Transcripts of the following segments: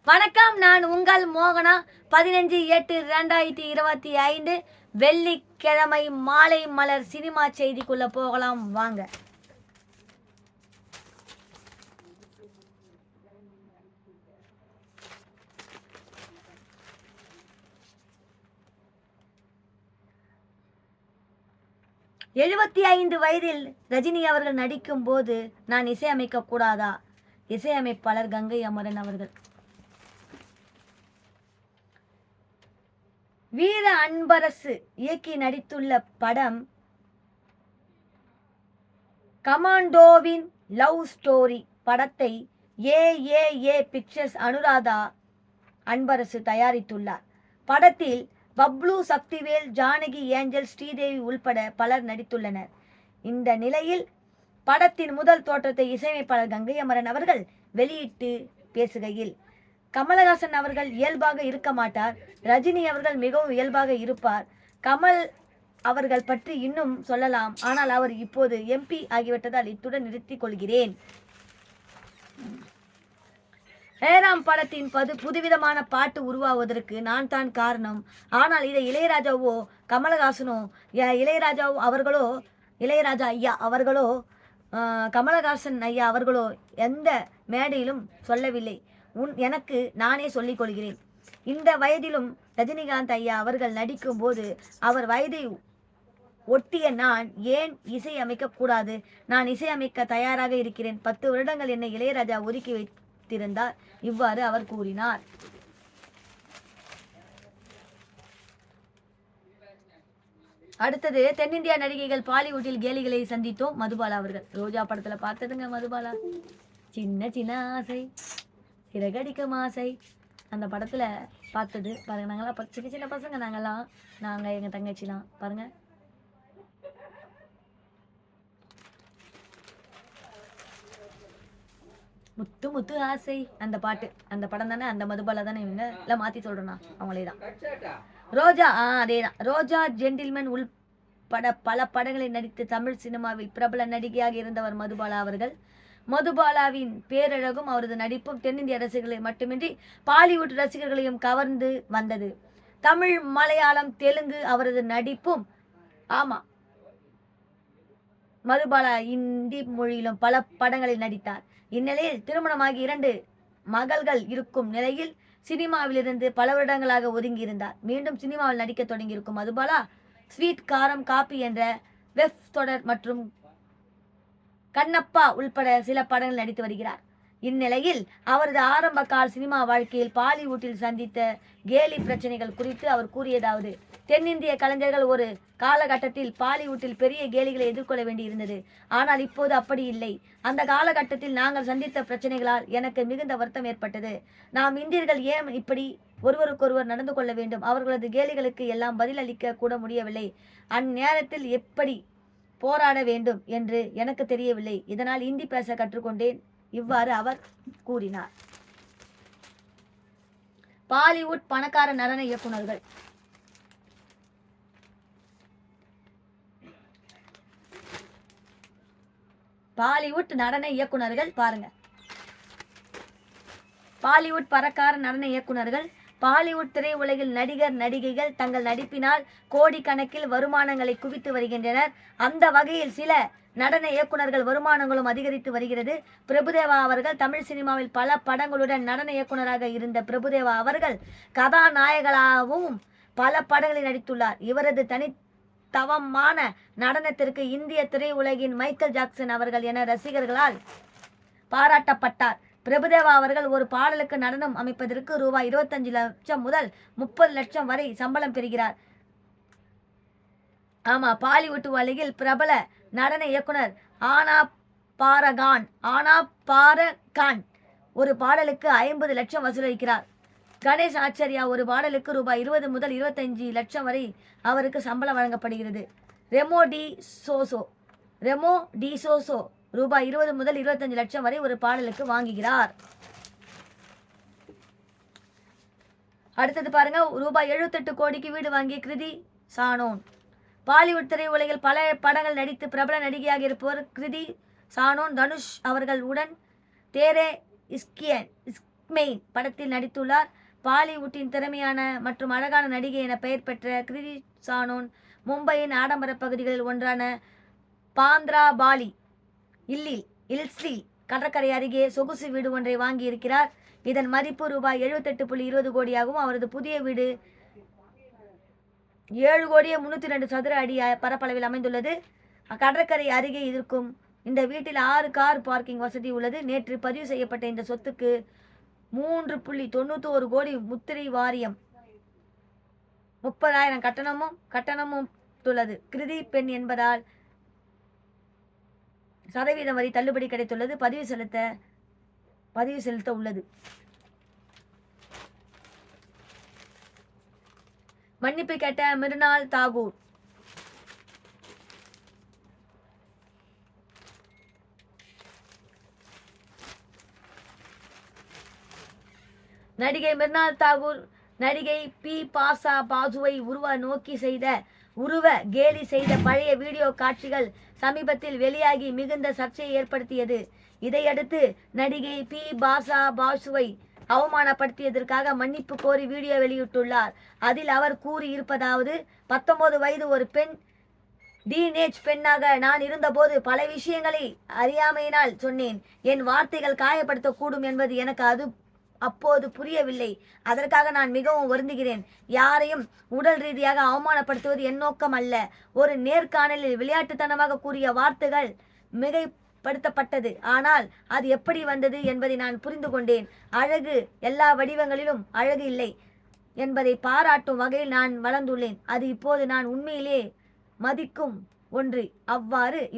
வணக்கம், நான் உங்கள் மோகனா. 15/8/2025 வெள்ளிக்கிழமை மாலை மலர் சினிமா செய்திக்குள்ள போகலாம் வாங்க. எழுபத்தி 5 வயதில் ரஜினி அவர்கள் நடிக்கும் போது நான் இசையமைக்க கூடாதா? இசையமைப்பாளர் கங்கை அமரன் அவர்கள். வீர அன்பரசு இயக்கி நடித்துள்ள படம் கமாண்டோவின் லவ் ஸ்டோரி. படத்தை ஏ பிக்சர்ஸ் அனுராதா அன்பரசு தயாரித்துள்ளார். படத்தில் பப்ளு, சக்திவேல், ஜானகி, ஏஞ்சல், ஸ்ரீதேவி உள்பட பலர் நடித்துள்ளனர். இந்த நிலையில் படத்தின் முதல் தோற்றத்தை இசையமைப்பாளர் கங்கை அமரன் அவர்கள் வெளியிட்டு பேசுகையில், கமலஹாசன் அவர்கள் இயல்பாக இருக்க மாட்டார், ரஜினி அவர்கள் மிகவும் இயல்பாக இருப்பார், கமல் அவர்கள் பற்றி இன்னும் சொல்லலாம், ஆனால் அவர் இப்போது MP ஆகிவிட்டதால் இத்துடன் நிறுத்திக் கொள்கிறேன். ஹேராம் படத்தின் புதுவிதமான பாட்டு உருவாவதற்கு நான் தான் காரணம். ஆனால் இதை இளையராஜாவோ கமலஹாசனோ இளையராஜா ஐயா அவர்களோ கமலஹாசன் ஐயா அவர்களோ எந்த மேடையிலும் சொல்லவில்லை. எனக்கு நானே சொல்லிக் கொள்கிறேன். இந்த வயதிலும் ரஜினிகாந்த் ஐயா அவர்கள் நடிக்கும் போது அவர் வயதை ஒட்டிய நான் ஏன் இசை அமைக்க கூடாது? நான் இசை அமைக்க தயாராக இருக்கிறேன். 10 வருடங்கள் என்னை இளையராஜா ஒதுக்கி வைத்திருந்தார். இவ்வாறு அவர் கூறினார். அடுத்தது, தென்னிந்தியா நடிகைகள் பாலிவுட்டில் கேலிகளை சந்தித்தோம். மதுபாலா அவர்கள். ரோஜா படத்துல பார்த்ததுங்க மதுபாலா. சின்ன சின்ன ஆசை சிறகடிக்கும் ஆசை, அந்த படத்துல பார்த்தது பாருங்க. நாங்களாம் சின்ன சின்ன பசங்க, நாங்க எங்க தங்கச்சிலாம் பாருங்க. முத்து முத்து ஆசை அந்த பாட்டு, அந்த படம் தானே, அந்த மதுபாலா தானே. இவங்க இல்லை மாற்றி சொல்கிறேன்னா அவங்களே தான். ரோஜா, அதே தான். ரோஜா, ஜென்டில்மேன் உள்பட பல படங்களில் நடித்து தமிழ் சினிமாவில் பிரபல நடிகையாக இருந்தவர் மதுபாலா அவர்கள். மதுபாலாவின் பேரழகும் அவரது நடிப்பும் தென்னிந்திய ரசிகர்களை மட்டுமின்றி பாலிவுட் ரசிகர்களையும் கவர்ந்து வந்தது. தமிழ், மலையாளம், தெலுங்கு அவரது நடிப்பும். ஆமாம், மதுபாலா இந்தி மொழியிலும் பல படங்களில் நடித்தார். இந்நிலையில் திருமணமாகி 2 மகள்கள் இருக்கும் நிலையில் சினிமாவிலிருந்து பல வருடங்களாக ஒதுங்கியிருந்தார். மீண்டும் சினிமாவில் நடிக்க தொடங்கியிருக்கும் மதுபாலா ஸ்வீட் காரம் காப்பி என்ற வெப் தொடர் மற்றும் கண்ணப்பா உள்பட சில படங்கள் நடித்து வருகிறார். இந்நிலையில் அவரது ஆரம்ப கால சினிமா வாழ்க்கையில் பாலிவுட்டில் சந்தித்த கேலி பிரச்சனைகள் குறித்து அவர் கூறியதாவது: தென்னிந்திய கலைஞர்கள் ஒரு காலகட்டத்தில் பாலிவுட்டில் பெரிய கேலிகளை எதிர்கொள்ள வேண்டியிருந்தது. ஆனால் இப்போது அப்படி இல்லை. அந்த காலகட்டத்தில் நாங்கள் சந்தித்த பிரச்சனைகளால் எனக்கு மிகுந்த வருத்தம் ஏற்பட்டது. நாம் இந்தியர்கள் ஏன் இப்படி ஒருவருக்கொருவர் நடந்து கொள்ள வேண்டும்? அவர்களது கேலிகளுக்கு எல்லாம் பதிலளிக்க கூட முடியவில்லை. அந்நேரத்தில் எப்படி போராட வேண்டும் என்று எனக்கு தெரியவில்லை. இதனால் இந்தி பேச கற்றுக்கொண்டேன். இவ்வாறு அவர் கூறினார். பாலிவுட் பணக்கார நடன இயக்குனர்கள். பாலிவுட் நடன இயக்குனர்கள் பாருங்க. பாலிவுட் பணக்கார நடன இயக்குனர்கள். பாலிவுட் திரையுலகில் நடிகர் நடிகைகள் தங்கள் நடிப்பினால் கோடிக்கணக்கில் வருமானங்களை குவித்து வருகின்றனர். அந்த வகையில் சில நடன இயக்குனர்கள் வருமானங்களும் அதிகரித்து வருகிறது. பிரபுதேவா அவர்கள் தமிழ் சினிமாவில் பல படங்களுடன் நடன இயக்குனராக இருந்த பிரபுதேவா அவர்கள் கதாநாயகளாகவும் பல படங்களில் நடித்துள்ளார். இவரது தனித்துவமான நடனத்திற்கு இந்திய திரையுலகின் மைக்கேல் ஜாக்சன் அவர்கள் என ரசிகர்களால் பாராட்டப்பட்டார். பிரபுதேவா அவர்கள் ஒரு பாடலுக்கு நடனம் அமைப்பதற்கு ரூபாய் 25 லட்சம் முதல் 30 லட்சம் வரை சம்பளம் பெறுகிறார். ஆமா, பாலிவுட் உலகில் பிரபல நடன இயக்குனர் ஆனா பாரகான் ஒரு பாடலுக்கு 50 லட்சம் வசூலிக்கிறார். கணேஷ் ஆச்சாரியா ஒரு பாடலுக்கு ரூபாய் 20 முதல் 25 லட்சம் வரை அவருக்கு சம்பளம் வழங்கப்படுகிறது. ரெமோ டி சோசோ ரூபாய் 20 முதல் 25 லட்சம் வரை ஒரு பாடலுக்கு வாங்குகிறார். அடுத்தது பாருங்க, ரூபாய் 78 கோடிக்கு வீடு வாங்கிய கிருதி சானோன். பாலிவுட் திரையுலகில் பல படங்கள் நடித்து பிரபல நடிகையாக இருப்பவர் கிருதி சானோன். தனுஷ் அவர்கள் உடன் தேரே மெயின் படத்தில் நடித்துள்ளார். பாலிவுட்டின் திறமையான மற்றும் அழகான நடிகை என பெயர் பெற்ற கிருதி சானோன் மும்பையின் ஆடம்பர பகுதிகளில் ஒன்றான பாந்த்ரா பாலி இல்ஸ்லி கடற்கரை அருகே சொகுசு வீடு ஒன்றை வாங்கி இருக்கிறார். இதன் மதிப்பு ரூபாய் 78.20 கோடியாகவும் அவரது புதிய வீடு 7,302 சதுர அடி பரப்பளவில் அமைந்துள்ளது. கடற்கரை அருகே இருக்கும் இந்த வீட்டில் 6 கார் பார்க்கிங் வசதி உள்ளது. நேற்று பதிவு செய்யப்பட்ட இந்த சொத்துக்கு 3.91 கோடி முத்திரை வாரியம் 30,000 கட்டணமும் உள்ளது. கிருதி பெண் என்பதால் சதவீதம் வரி தள்ளுபடி கிடைத்துள்ளது. பதிவு செலுத்த உள்ளது. மன்னிப்பு கேட்ட மிருனால் தாகூர். நடிகை மிர்னால் தாகூர் நடிகை பி பாசா பாசுவை உருவ கேலி செய்த பழைய வீடியோ காட்சிகள் சமீபத்தில் வெளியாகி மிகுந்த சர்ச்சையை ஏற்படுத்தியது. இதையடுத்து நடிகை பி பாசா பாசுவை அவமானப்படுத்தியதற்காக மன்னிப்பு கோரி வீடியோ வெளியிட்டுள்ளார். அதில் அவர் கூறி இருப்பதாவது: 19 வயது ஒரு பெண் டீனேஜ் பெண்ணாக நான் இருந்தபோது பல விஷயங்களை அறியாமையினால் சொன்னேன். என் வார்த்தைகள் காயப்படுத்தக்கூடும் என்பது எனக்கு அப்போது புரியவில்லை. அதற்காக நான் மிகவும் வருந்துகிறேன். யாரையும் உடல் ரீதியாக அவமானப்படுத்துவது என் நோக்கம் அல்ல. ஒரு நேர்காணலில் விளையாட்டுத்தனமாக கூறிய வார்த்தைகள் மிகைப்படுத்தப்பட்டது. ஆனால் அது எப்படி வந்தது என்பதை நான் புரிந்து கொண்டேன். அழகு எல்லா வடிவங்களிலும் அழகு இல்லை என்பதை பாராட்டும் வகையில் நான் வளர்ந்துள்ளேன். அது இப்போது நான் உண்மையிலே மதிக்கும் ஒன்று.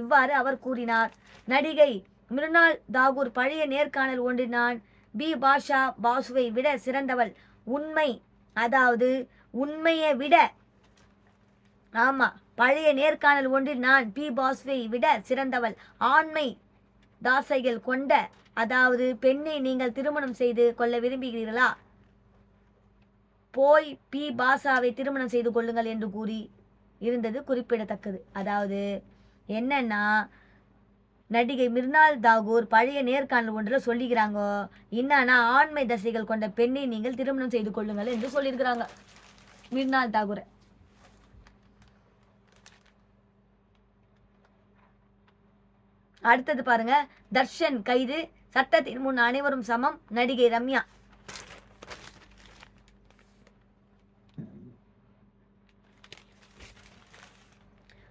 இவ்வாறு அவர் கூறினார். நடிகை மிருனால் தாகூர் பழைய நேர்காணல் ஒன்றில் நான் பி பாஷா பாசுவை விட சிறந்தவள். உண்மையை விட பழைய நேர்காணல் ஒன்றில் நான் பி பாசுவை விட சிறந்தவள். ஆண்மை தாசைகள் கொண்ட பெண்ணை நீங்கள் திருமணம் செய்து கொள்ள விரும்புகிறீர்களா? போய் பி பாஷாவை திருமணம் செய்து கொள்ளுங்கள் என்று கூறி இருந்தது குறிப்பிடத்தக்கது. என்னன்னா, நடிகை மிர்னால் தாகூர் பழைய நேர்காணல் ஒன்றில் சொல்லிக்கிறாங்க, என்னன்னா ஆண்மை தசைகள் கொண்ட பெண்ணை நீங்கள் திருமணம் செய்து கொள்ளுங்கள் என்று சொல்லியிருக்கிறாங்க மிர்னால் தாகூரை. அடுத்தது பாருங்க, தர்ஷன் கைது, சட்டத்தின் முன் அனைவரும் சமம். நடிகை ரம்யா.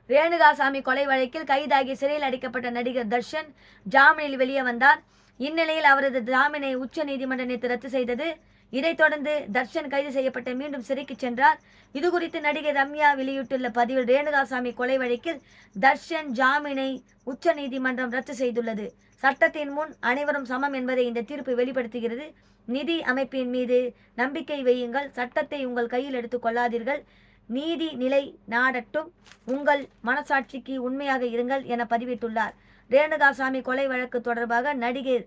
ரேணுகாசாமி கொலை வழக்கில் கைதாகி சிறையில் அடைக்கப்பட்ட நடிகர் தர்ஷன் ஜாமீனில் வெளியே வந்தார். இந்நிலையில் அவரது ஜாமீனை உச்ச நீதிமன்றம் நேற்று ரத்து செய்தது. இதைத் தொடர்ந்து தர்ஷன் கைது செய்யப்பட்டு மீண்டும் சிறைக்கு சென்றார். இதுகுறித்து நடிகை ரம்யா வெளியிட்டுள்ள பதிவில், ரேணுகாசாமி கொலை வழக்கில் தர்ஷன் ஜாமீனை உச்ச நீதிமன்றம் ரத்து செய்துள்ளது. சட்டத்தின் முன் அனைவரும் சமம் என்பதை இந்த தீர்ப்பு வெளிப்படுத்துகிறது. நிதி அமைப்பின் மீது நம்பிக்கை வையுங்கள். சட்டத்தை உங்கள் கையில் எடுத்துக் கொள்ளாதீர்கள். நீதி நிலை நாடட்டும். உங்கள் மனசாட்சிக்கு உண்மையாக இருங்கள் என பதிவிட்டுள்ளார். ரேணுகாசாமி கொலை வழக்கு தொடர்பாக நடிகை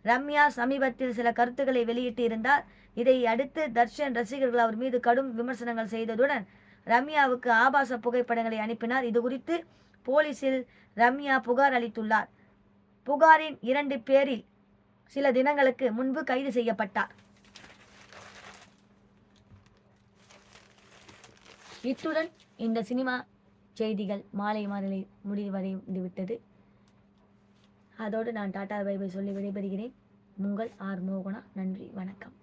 ரம்யா சமீபத்தில் சில கருத்துக்களை வெளியிட்டு இருந்தார். இதை அடுத்து தர்ஷன் ரசிகர்கள் அவர் மீது கடும் விமர்சனங்கள் செய்ததுடன் ரம்யாவுக்கு ஆபாச புகைப்படங்களை அனுப்பினார். இது குறித்து போலீசில் ரம்யா புகார் அளித்துள்ளார். புகாரின் 2 பேரில் சில தினங்களுக்கு முன்பு கைது செய்யப்பட்டார். இத்துடன் இந்த சினிமா செய்திகள் மாலை முடிவடைந்துவிட்டது. அதோடு நான் டாடா பை பை சொல்லி விடைபெறுகிறேன். உங்கள் ஆர் மோகனா. நன்றி, வணக்கம்.